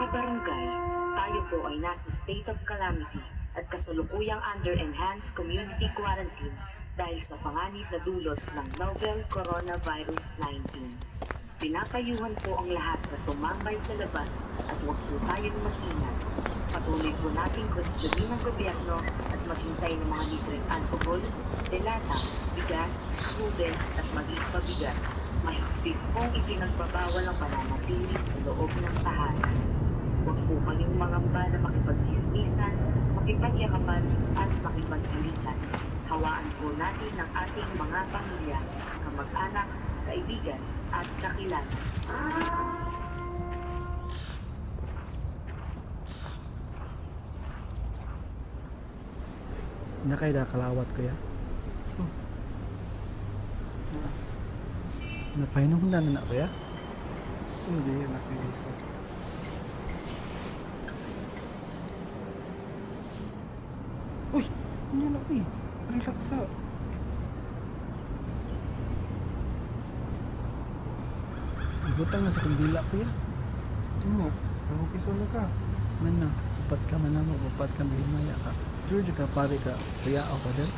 barangay, tayo po ay nasa state of calamity at kasalukuyang under enhanced community quarantine dahil sa panganib na dulot ng novel coronavirus 19. Pinapayuhan po ang lahat na tumambay sa labas at huwag po tayong mag-ingat. Patuloy po nating kwestiyonin ng gobyerno at maghintay ng mga libreng alcohol, delata, bigas, noodles at maging pabigat. Mahigpit pong ipinagbabawal ang pananatili sa loob ng tahanan. Huwag po kayong mangamba na makipagchismisan, makipagyakapan at makipaghalikan. Hawaan po natin ang ating mga pamilya, kamag-anak, kaibigan at kakilala. Nakay kalawat ko ya. Napainom na na ko ya. Hindi, nakikisa. Uy! Ano na ko eh? Relax sa. Ibutang na sa kandila ko ya. Ano? Nakukisa na ka. Man na, upat ka man mo, upat ka mahimaya ka. George ka pare ka, kaya ako din.